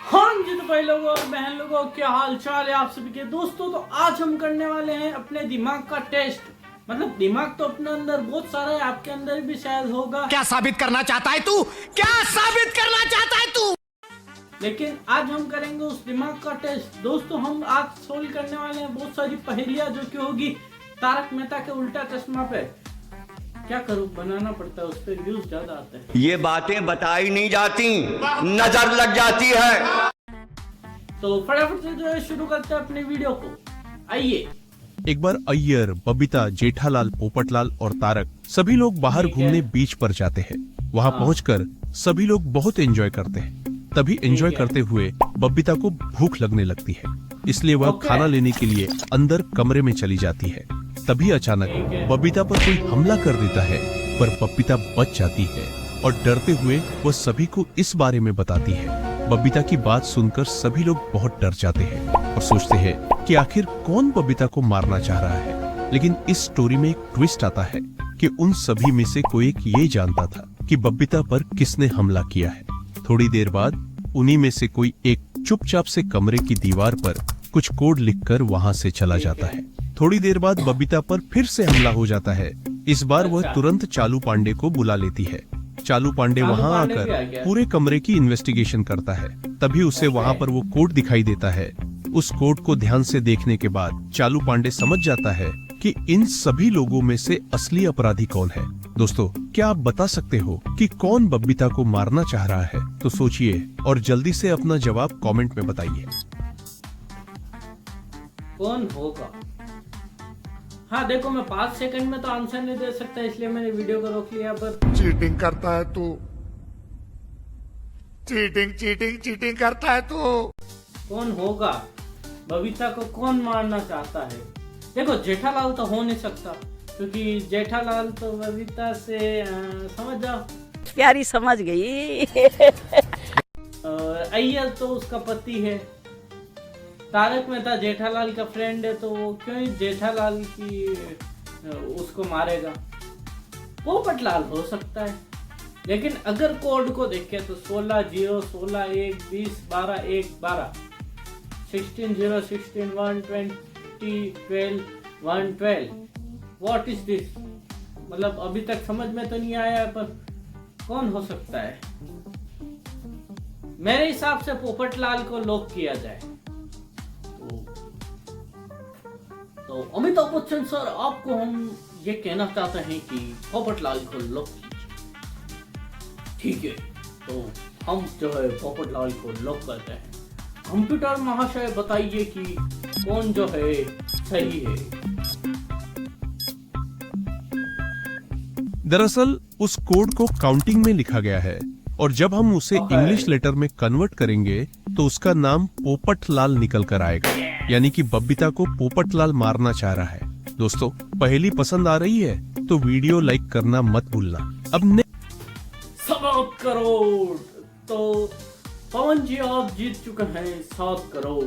हाँ जी, तो भाई लोगों और बहन लोगों, क्या हाल चाल है आप सभी के दोस्तों। तो आज हम करने वाले हैं अपने दिमाग का टेस्ट। मतलब दिमाग तो अपने अंदर बहुत सारा है, आपके अंदर भी शायद होगा। क्या साबित करना चाहता है तू? क्या साबित करना चाहता है तू? लेकिन आज हम करेंगे उस दिमाग का टेस्ट। दोस्तों हम आज सोल्व करने वाले हैं बहुत सारी पहेलियां, जो कि होगी तारक मेहता के उल्टा चश्मा पे। क्या करूं, बनाना पड़ता है, उस पर व्यूज ज्यादा आते हैं। ये बातें बताई नहीं जाती, नजर लग जाती है। तो फटाफट से जो है शुरू करते हैं अपने वीडियो को। आइए। एक बार अय्यर, बबीता, जेठालाल, पोपटलाल और तारक सभी लोग बाहर घूमने बीच पर जाते हैं। वहां पहुंचकर सभी लोग बहुत एंजॉय करते हैं। तभी एंजॉय करते हुए बबीता को भूख लगने लगती है, इसलिए वह खाना लेने के लिए अंदर कमरे में चली जाती है। तभी अचानक बबीता पर कोई हमला कर देता है, पर बबीता बच जाती है और डरते हुए वह सभी को इस बारे में बताती है। बबीता की बात सुनकर सभी लोग बहुत डर जाते हैं और सोचते हैं कि आखिर कौन बबीता को मारना चाह रहा है। लेकिन इस स्टोरी में एक ट्विस्ट आता है कि उन सभी में से कोई एक ये जानता था कि बबीता पर किसने हमला किया है। थोड़ी देर बाद उन्हीं में से कोई एक चुपचाप से कमरे की दीवार पर कुछ कोड लिखकर वहां से चला जाता है। थोड़ी देर बाद बबीता पर फिर से हमला हो जाता है। इस बार वह तुरंत चालू पांडे को बुला लेती है। चालू पांडे वहां आकर पूरे कमरे की इन्वेस्टिगेशन करता है। तभी उसे वहां पर वो कोड दिखाई देता है। उस कोड को ध्यान से देखने के बाद चालू पांडे समझ जाता है कि इन सभी लोगों में से असली अपराधी कौन है। दोस्तों, क्या आप बता सकते हो कि कौन बबीता को मारना चाह रहा है? तो सोचिए और जल्दी से अपना जवाब कमेंट में बताइए। कौन होगा? हाँ देखो, मैं 5 सेकंड में तो आंसर नहीं दे सकता, इसलिए मैंने वीडियो को रोक लिया। पर चीटिंग करता है तू, चीटिंग करता है तू। कौन होगा? बबीता को कौन मारना चाहता है? देखो, जेठालाल तो हो नहीं सकता, क्योंकि जेठालाल तो बबीता से समझ जाओ, प्यारी समझ गई। और अय्यर तो उसका पति है। तारक मेहता जेठालाल का फ्रेंड है, तो वो क्यों ही जेठालाल की उसको मारेगा। पोपटलाल हो सकता है, लेकिन अगर कोड को देखें तो 16 0 16 1 20 12 1 12 16 0 16 1 20 12 1 12। What is this? मतलब अभी तक समझ में तो नहीं आया है, पर कौन हो सकता है? मेरे हिसाब से पोपटलाल को लॉक किया जाए। तो अमिताभ बच्चन सर, आपको हम ये कहना चाहते हैं कि पोपटलाल को लॉक कीजिए। ठीक है, तो हम जो है पोपटलाल को लॉक करते हैं। कंप्यूटर महाशय बताइए कि कौन जो है सही है। दरअसल उस कोड को काउंटिंग में लिखा गया है, और जब हम उसे इंग्लिश लेटर में कन्वर्ट करेंगे तो उसका नाम पोपटलाल निकल कर आएगा। यानी कि बबीता को पोपटलाल मारना चाह रहा है। दोस्तों, पहेली पसंद आ रही है तो वीडियो लाइक करना मत भूलना। अब 7 करोड़। तो पवन जी आप जीत चुके हैं 7 crore.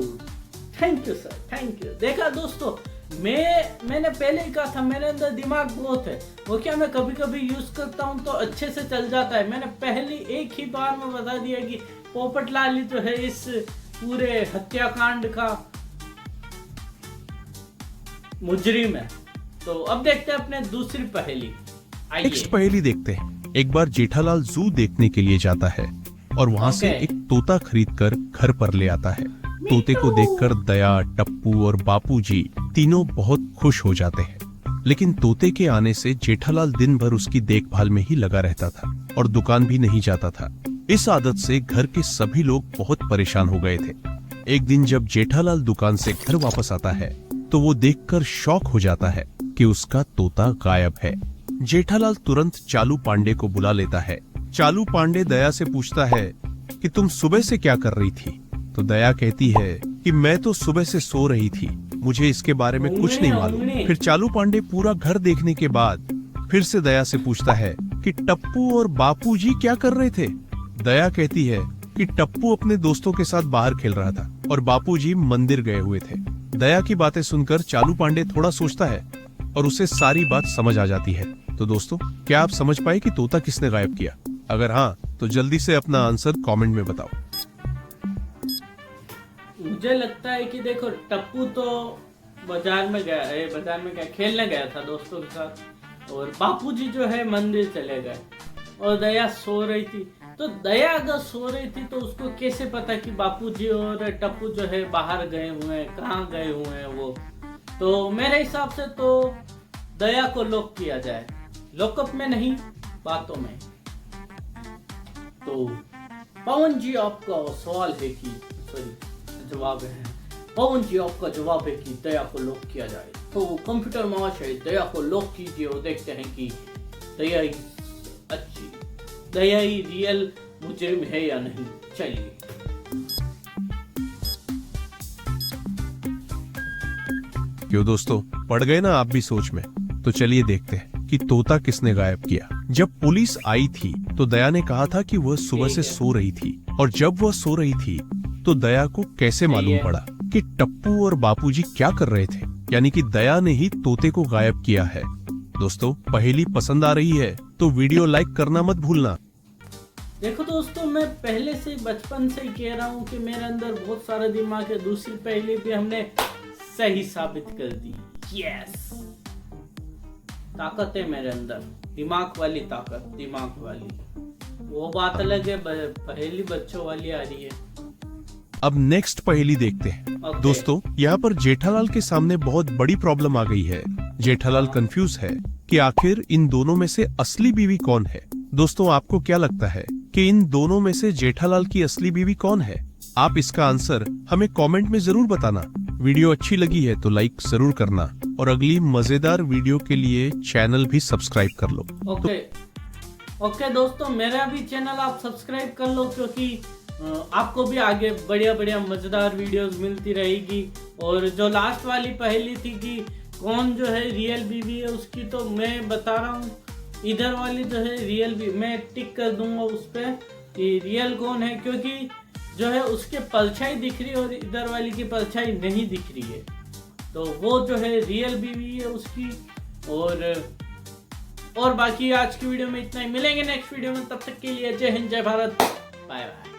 Thank you sir, thank you. देखा दोस्तों, मैंने पहले ही कहा था, मेरे अंदर दिमाग बहुत है। वो क्या, मैं कभी कभी यूज करता हूँ तो अच्छे से चल जाता है। मैंने पहले एक ही बार में बता दिया कि पोपटलाल ही तो है इस पूरे हत्याकांड का मुजरिम है। तो अब देखते हैं अपने दूसरी पहेली। नेक्स्ट पहेली देखते हैं। एक बार जेठालाल जू देखने के लिए जाता है और वहाँ से एक तोता खरीदकर घर पर ले आता है। तोते को देखकर दया, टप्पू और बापूजी तीनों बहुत खुश हो जाते हैं। लेकिन तोते के आने से जेठालाल दिन भर उसकी देखभाल में ही लगा रहता था और दुकान भी नहीं जाता था। इस आदत से घर के सभी लोग बहुत परेशान हो गए थे। एक दिन जब जेठालाल दुकान से घर वापस आता है तो वो देखकर शॉक हो जाता है कि उसका तोता गायब है। जेठालाल तुरंत चालू पांडे को बुला लेता है। चालू पांडे दया से पूछता है कि तुम सुबह से क्या कर रही थी? तो दया कहती है कि मैं तो सुबह से सो रही थी, मुझे इसके बारे में कुछ नहीं मालूम। फिर चालू पांडे पूरा घर देखने के बाद फिर से दया से पूछता है कि टप्पू और बापूजी क्या कर रहे थे? दया कहती है कि टप्पू अपने दोस्तों के साथ बाहर खेल रहा था और बापूजी मंदिर गए हुए थे। दया की बातें सुनकर चालू पांडे थोड़ा सोचता है और उसे सारी बात समझ आ जाती है। तो दोस्तों, क्या आप समझ पाए कि तोता किसने गायब किया? अगर हाँ, तो जल्दी से अपना आंसर कमेंट में बताओ। मुझे लगता है कि देखो टप्पू तो बाजार में क्या खेलने गया था दोस्तों के साथ, और बापूजी जो है मंदिर चले गए और दया सो रही थी। तो दया अगर सो रही थी तो उसको कैसे पता कि बापूजी और टप्पू जो है बाहर गए हुए हैं, कहाँ गए हुए हैं वो। तो मेरे हिसाब से तो दया को लॉक किया जाए, लॉकअप में नहीं, बातों में। तो पवन जी आपका सवाल है कि जवाब है, पवन जी आपका जवाब है कि दया को लॉक किया जाए। तो कंप्यूटर महाशय दया को लॉक कीजिए और देखते हैं कि दया ही रियल मुजरिम है या नहीं। चलिए क्यों दोस्तों, पड़ गए ना आप भी सोच में? तो चलिए देखते हैं कि तोता किसने गायब किया। जब पुलिस आई थी तो दया ने कहा था कि वह सुबह से सो रही थी, और जब वह सो रही थी तो दया को कैसे मालूम पड़ा कि टप्पू और बापूजी क्या कर रहे थे? यानी कि दया ने ही तोते को गायब किया है। दोस्तों, पहेली पसंद आ रही है तो वीडियो लाइक करना मत भूलना। देखो दोस्तों, मैं पहले से बचपन से ही कह रहा हूँ कि मेरे अंदर बहुत सारा दिमाग है। दूसरी पहेली भी हमने सही साबित कर दी। यस, ताकत है मेरे अंदर, दिमाग वाली ताकत, दिमाग वाली। वो बात अलग है, पहेली बच्चों वाली आ रही है। अब नेक्स्ट पहेली देखते हैं। दोस्तों, यहाँ पर जेठालाल के सामने बहुत बड़ी प्रॉब्लम आ गई है। जेठालाल कंफ्यूज है कि आखिर इन दोनों में से असली बीवी कौन है। दोस्तों, आपको क्या लगता है कि इन दोनों में से जेठालाल की असली बीवी कौन है? आप इसका आंसर हमें कमेंट में जरूर बताना। वीडियो अच्छी लगी है तो लाइक जरूर करना, और अगली मजेदार वीडियो के लिए चैनल भी सब्सक्राइब कर लो। ओके दोस्तों, मेरा भी चैनल आप सब्सक्राइब कर लो, क्योंकि आपको भी आगे बढ़िया बढ़िया मजेदार वीडियोस मिलती रहेगी। और जो लास्ट वाली पहेली थी कि कौन जो है रियल बीवी है, उसकी तो मैं बता रहा हूँ, इधर वाली जो है रियल बीवी, मैं टिक कर दूंगा उस पर कि रियल कौन है, क्योंकि जो है उसके परछाई दिख रही है और इधर वाली की परछाई नहीं दिख रही है। तो वो जो है रियल बीवी है उसकी। और बाकी आज की वीडियो में इतना ही। मिलेंगे नेक्स्ट वीडियो में, तब तक के लिए जय हिंद, जय भारत, बाय बाय।